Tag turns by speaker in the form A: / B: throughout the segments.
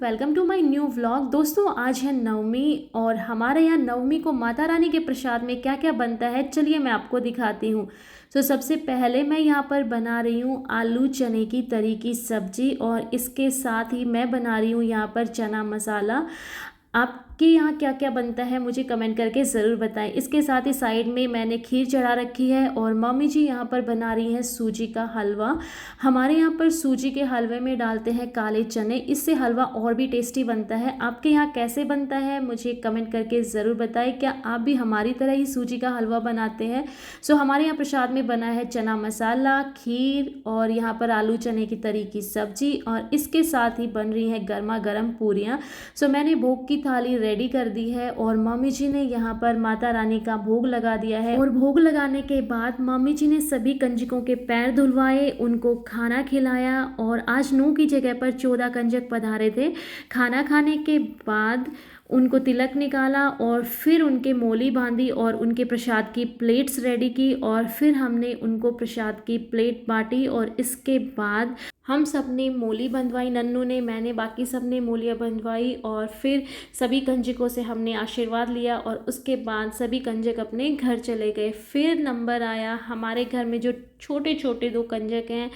A: Welcome to my new vlog. दोस्तों आज है नवमी और हमारे यहाँ नवमी को माता रानी के प्रसाद में क्या क्या बनता है चलिए मैं आपको दिखाती हूँ। तो सबसे पहले मैं यहाँ पर बना रही हूँ आलू चने की तरी की सब्जी और इसके साथ ही मैं बना रही हूँ यहाँ पर चना मसाला। आपके यहाँ क्या क्या बनता है मुझे कमेंट करके ज़रूर बताएं। इसके साथ ही साइड में मैंने खीर चढ़ा रखी है और मम्मी जी यहाँ पर बना रही हैं सूजी का हलवा। हमारे यहाँ पर सूजी के हलवे में डालते हैं काले चने, इससे हलवा और भी टेस्टी बनता है। आपके यहाँ कैसे बनता है मुझे कमेंट करके ज़रूर बताएं। क्या आप भी हमारी तरह ही सूजी का हलवा बनाते हैं? सो हमारे यहाँ प्रसाद में बना है चना मसाला, खीर और यहाँ पर आलू चने की तरी की सब्जी और इसके साथ ही बन रही है गर्मा गर्म पूरियाँ। सो मैंने भोग की थाली रेडी कर दी है और मम्मी जी ने यहाँ पर माता रानी का भोग लगा दिया है। और भोग लगाने के बाद मम्मी जी ने सभी कंजकों के पैर धुलवाए, उनको खाना खिलाया और आज 9 की जगह पर 14 कंजक पधारे थे। खाना खाने के बाद उनको तिलक निकाला और फिर उनके मोली बांधी और उनके प्रसाद की प्लेट्स रेडी की और फिर हमने उनको प्रसाद की प्लेट बांटी और इसके बाद हम सब ने मोली बंधवाई। नन्नू ने, मैंने, बाकी सब ने मोलियाँ बंधवाई और फिर सभी कंजकों से हमने आशीर्वाद लिया और उसके बाद सभी कंजक अपने घर चले गए। फिर नंबर आया हमारे घर में जो छोटे छोटे 2 कंजक हैं,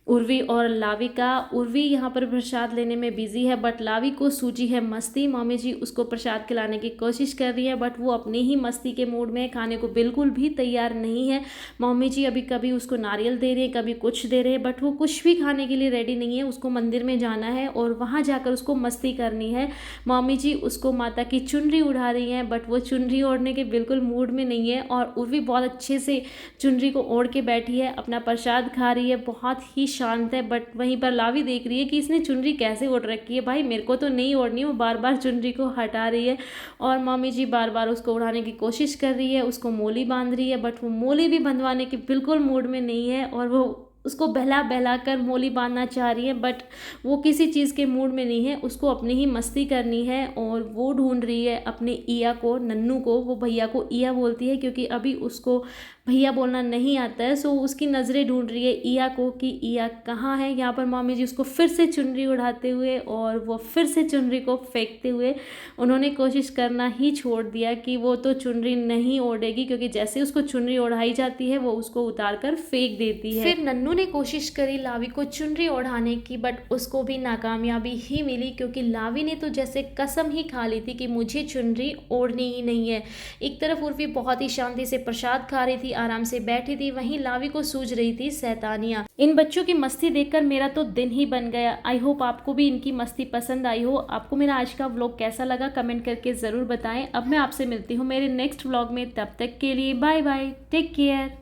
A: उर्वी और लाविका। उर्वी यहाँ पर प्रसाद लेने में बिजी है बट लावी को सूझी है मस्ती। मम्मी जी उसको प्रसाद खिलाने की कोशिश कर रही है बट वो अपनी ही मस्ती के मूड में खाने को बिल्कुल भी तैयार नहीं है। मम्मी जी अभी कभी उसको नारियल दे रहे हैं, कभी कुछ दे रहे हैं बट वो कुछ भी खाने के लिए रेडी नहीं है। उसको मंदिर में जाना है और वहाँ जाकर उसको मस्ती करनी है। मम्मी जी उसको माता की चुनरी उड़ा रही हैं बट वो चुनरी ओढ़ने के बिल्कुल मूड में नहीं है और उर्वी बहुत अच्छे से चुनरी को ओढ़ के बैठी है, अपना प्रसाद खा रही है, बहुत ही शांत है। बट वहीं पर लावी देख रही है कि इसने चुनरी कैसे ओढ़ रखी है। भाई मेरे को तो नहीं ओढ़नी, वो बार बार चुनरी को हटा रही है और मम्मी जी बार बार उसको उड़ाने की कोशिश कर रही है, उसको मोली बांध रही है बट वो मोली भी बंधवाने के बिल्कुल मूड में नहीं है और वो उसको बहला बहला कर मोली बांधना चाह रही है बट वो किसी चीज़ के मूड में नहीं है, उसको अपनी ही मस्ती करनी है और वो ढूंढ रही है अपने ईया को, नन्नू को। वो भैया को ईया बोलती है क्योंकि अभी उसको भैया बोलना नहीं आता है। सो उसकी नज़रें ढूंढ रही है ईया को कि ईया कहाँ है। यहाँ पर मम्मी जी उसको फिर से चुनरी उड़ाते हुए और वो फिर से चुनरी को फेंकते हुए उन्होंने कोशिश करना ही छोड़ दिया कि वो तो चुनरी नहीं ओढ़ेगी क्योंकि जैसे उसको चुनरी ओढ़ाई जाती है वो उसको उतार कर फेंक देती है। फिर नन्नू ने कोशिश करी लावी को चुनरी ओढ़ाने की बट उसको भी नाकामयाबी ही मिली क्योंकि लावी ने तो जैसे कसम ही खा ली थी कि मुझे चुनरी ओढ़नी ही नहीं है। एक तरफ उर्वी बहुत ही शांति से प्रसाद खा रही थी, आराम से बैठी थी, वहीं लावी को सूझ रही थी शैतानियां। इन बच्चों की मस्ती देखकर मेरा तो दिन ही बन गया। आई होप आपको भी इनकी मस्ती पसंद आई हो। आपको मेरा आज का व्लॉग कैसा लगा कमेंट करके ज़रूर बताएं। अब मैं आपसे मिलती हूँ मेरे नेक्स्ट व्लॉग में, तब तक के लिए बाय बाय, टेक केयर।